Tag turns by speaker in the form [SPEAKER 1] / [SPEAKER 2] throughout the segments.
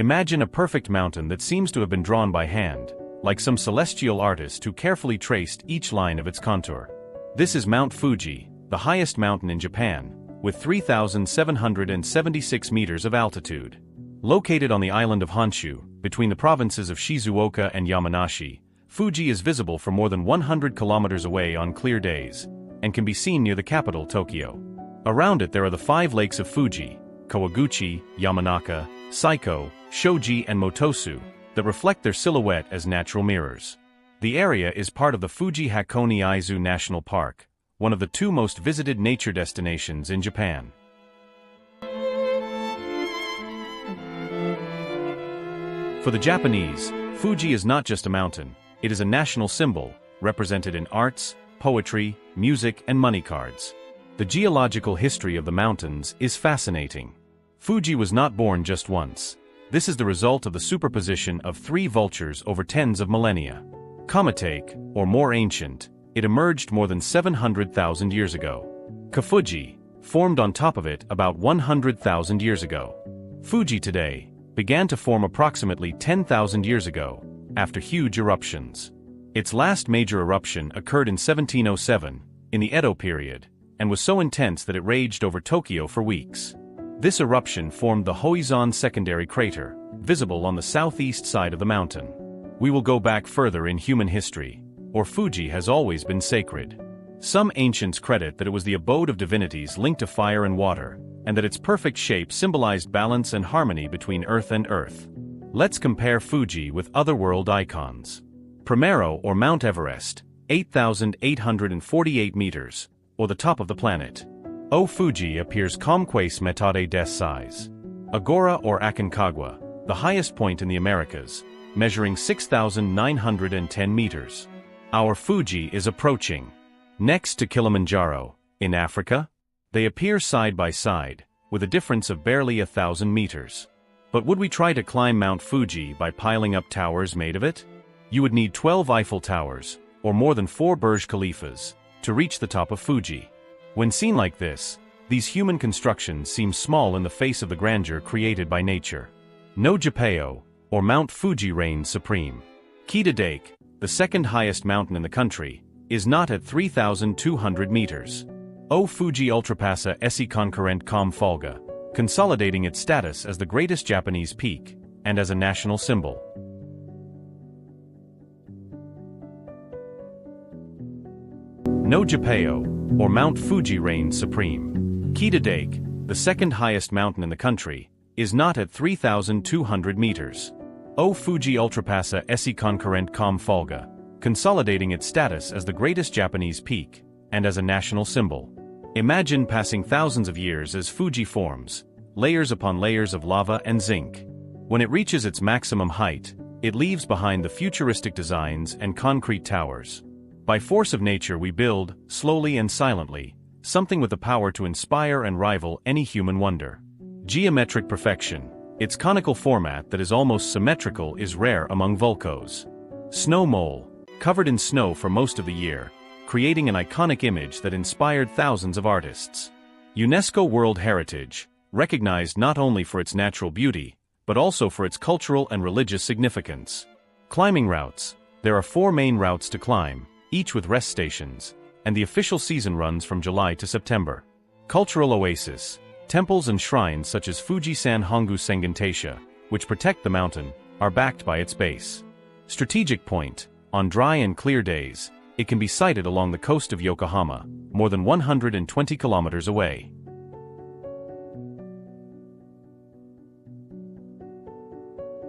[SPEAKER 1] Imagine a perfect mountain that seems to have been drawn by hand, like some celestial artist who carefully traced each line of its contour. This is Mount Fuji, the highest mountain in Japan, with 3,776 meters of altitude. Located on the island of Honshu, between the provinces of Shizuoka and Yamanashi, Fuji is visible from more than 100 kilometers away on clear days, and can be seen near the capital, Tokyo. Around it there are the 5 lakes of Fuji, Kawaguchi, Yamanaka, Saiko, Shoji and Motosu, that reflect their silhouette as natural mirrors. The area is part of the Fuji-Hakone-Izu National Park, one of the 2 most visited nature destinations in Japan. For the Japanese, Fuji is not just a mountain, it is a national symbol, represented in arts, poetry, music and money cards. The geological history of the mountains is fascinating. Fuji was not born just once. This is the result of the superposition of 3 vultures over tens of millennia. Komatake, or more ancient, it emerged more than 700,000 years ago. Kafuji, formed on top of it about 100,000 years ago. Fuji today began to form approximately 10,000 years ago, after huge eruptions. Its last major eruption occurred in 1707, in the Edo period, and was so intense that it raged over Tokyo for weeks. This eruption formed the Hoizan secondary crater, visible on the southeast side of the mountain. We will go back further in human history, or Fuji has always been sacred. Some ancients credit that it was the abode of divinities linked to fire and water, and that its perfect shape symbolized balance and harmony between earth and earth. Let's compare Fuji with other world icons. Primero or Mount Everest, 8,848 meters, or the top of the planet. O Fuji appears comques metade des size. Agora or Aconcagua, the highest point in the Americas, measuring 6,910 meters. Our Fuji is approaching. Next to Kilimanjaro, in Africa, they appear side by side, with a difference of barely 1,000 meters. But would we try to climb Mount Fuji by piling up towers made of it? You would need 12 Eiffel Towers, or more than 4 Burj Khalifas, to reach the top of Fuji. When seen like this, these human constructions seem small in the face of the grandeur created by nature. No Japeo, or Mount Fuji reigns supreme. Kita Dake, the second highest mountain in the country, is not at 3,200 meters. O Fuji ultrapassa esse concurrent com folga, consolidating its status as the greatest Japanese peak, and as a national symbol. No Japeo, or Mount Fuji reigns supreme. Kita Dake, the second highest mountain in the country, is not at 3,200 meters. O Fuji ultrapassa esse concurrent com folga, consolidating its status as the greatest Japanese peak, and as a national symbol. Imagine passing thousands of years as Fuji forms, layers upon layers of lava and zinc. When it reaches its maximum height, it leaves behind the futuristic designs and concrete towers. By force of nature we build, slowly and silently, something with the power to inspire and rival any human wonder. Geometric perfection, its conical format that is almost symmetrical, is rare among volcanoes. Snow mole, covered in snow for most of the year, creating an iconic image that inspired thousands of artists. UNESCO World Heritage, recognized not only for its natural beauty, but also for its cultural and religious significance. Climbing routes, there are 4 main routes to climb, each with rest stations, and the official season runs from July to September. Cultural oasis, temples and shrines such as Fuji-san Hongu Sengen Taisha, which protect the mountain, are backed by its base. Strategic point, on dry and clear days, it can be sighted along the coast of Yokohama, more than 120 kilometers away.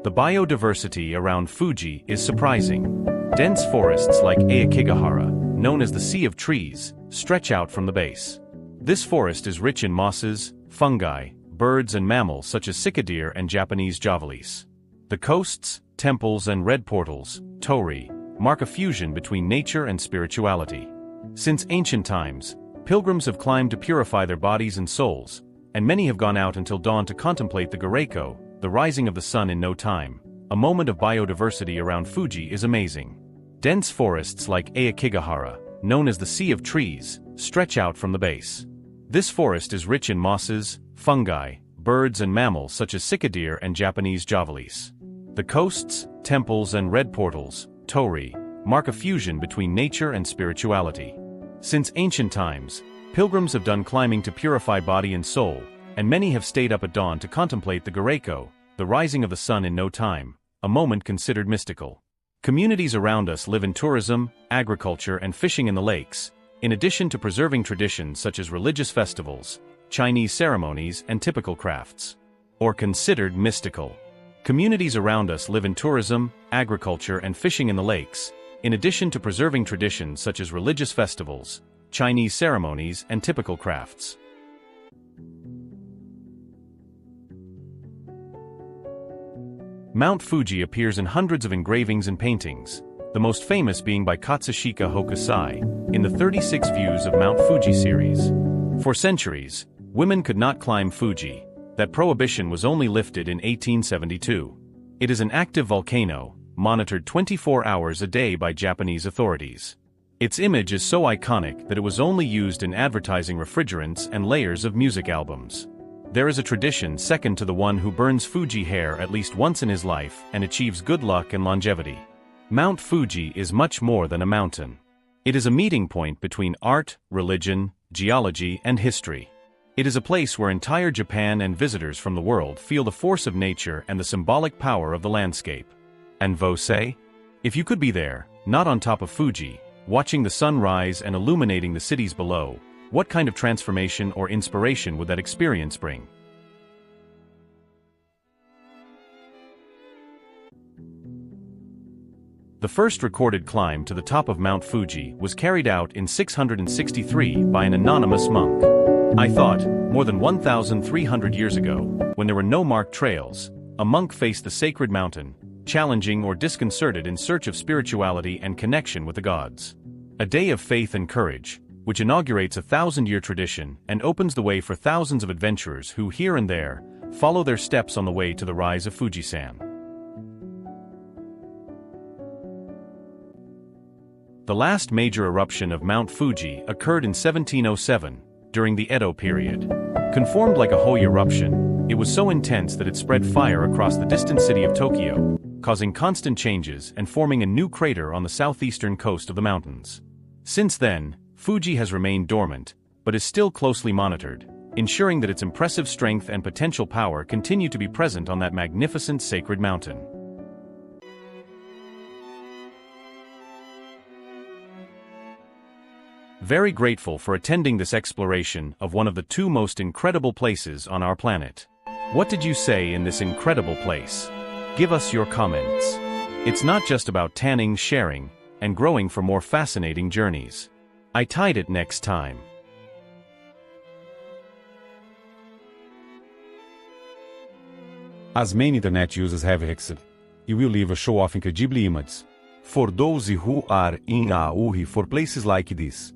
[SPEAKER 1] The biodiversity around Fuji is surprising. Dense forests like Aokigahara, known as the Sea of Trees, stretch out from the base. This forest is rich in mosses, fungi, birds and mammals such as cicadere and Japanese javalis. The coasts, temples and red portals, torii, mark a fusion between nature and spirituality. Since ancient times, pilgrims have climbed to purify their bodies and souls, and many have gone out until dawn to contemplate the Goreiko, the rising of the sun in no time. A moment of biodiversity around Fuji is amazing. Dense forests like Aokigahara, known as the Sea of Trees, stretch out from the base. This forest is rich in mosses, fungi, birds and mammals such as cicadere and Japanese javalis. The coasts, temples and red portals, torii, mark a fusion between nature and spirituality. Since ancient times, pilgrims have done climbing to purify body and soul, and many have stayed up at dawn to contemplate the Goreiko, the rising of the sun in no time, a moment considered mystical. Communities around us live in tourism, agriculture and fishing in the lakes, in addition to preserving traditions such as religious festivals, Chinese ceremonies and typical crafts. Or considered mystical. Communities around us live in tourism, agriculture and fishing in the lakes, in addition to preserving traditions such as religious festivals, Chinese ceremonies and typical crafts. Mount Fuji appears in hundreds of engravings and paintings, the most famous being by Katsushika Hokusai, in the 36 Views of Mount Fuji series. For centuries, women could not climb Fuji. That prohibition was only lifted in 1872. It is an active volcano, monitored 24 hours a day by Japanese authorities. Its image is so iconic that it was only used in advertising refrigerants and layers of music albums. There is a tradition second to the one who burns Fuji hair at least once in his life and achieves good luck and longevity. Mount Fuji is much more than a mountain. It is a meeting point between art, religion, geology, and history. It is a place where entire Japan and visitors from the world feel the force of nature and the symbolic power of the landscape. And você? If you could be there, not on top of Fuji, watching the sun rise and illuminating the cities below, what kind of transformation or inspiration would that experience bring? The first recorded climb to the top of Mount Fuji was carried out in 663 by an anonymous monk. I thought, more than 1,300 years ago, when there were no marked trails, a monk faced the sacred mountain, challenging or disconcerted in search of spirituality and connection with the gods. A day of faith and courage, which inaugurates a 1,000-year tradition and opens the way for thousands of adventurers who here and there follow their steps on the way to the rise of Fuji-san. The last major eruption of Mount Fuji occurred in 1707, during the Edo period. Conformed like a Hoyi eruption, it was so intense that it spread fire across the distant city of Tokyo, causing constant changes and forming a new crater on the southeastern coast of the mountains. Since then, Fuji has remained dormant, but is still closely monitored, ensuring that its impressive strength and potential power continue to be present on that magnificent sacred mountain. Very grateful for attending this exploration of one of the two most incredible places on our planet. What did you say in this incredible place? Give us your comments. It's not just about tanning, sharing, and growing for more fascinating journeys. I tied it next time.
[SPEAKER 2] As many internet users have asked, you will leave a show of incredible images. For those who are in a hurry for places like this,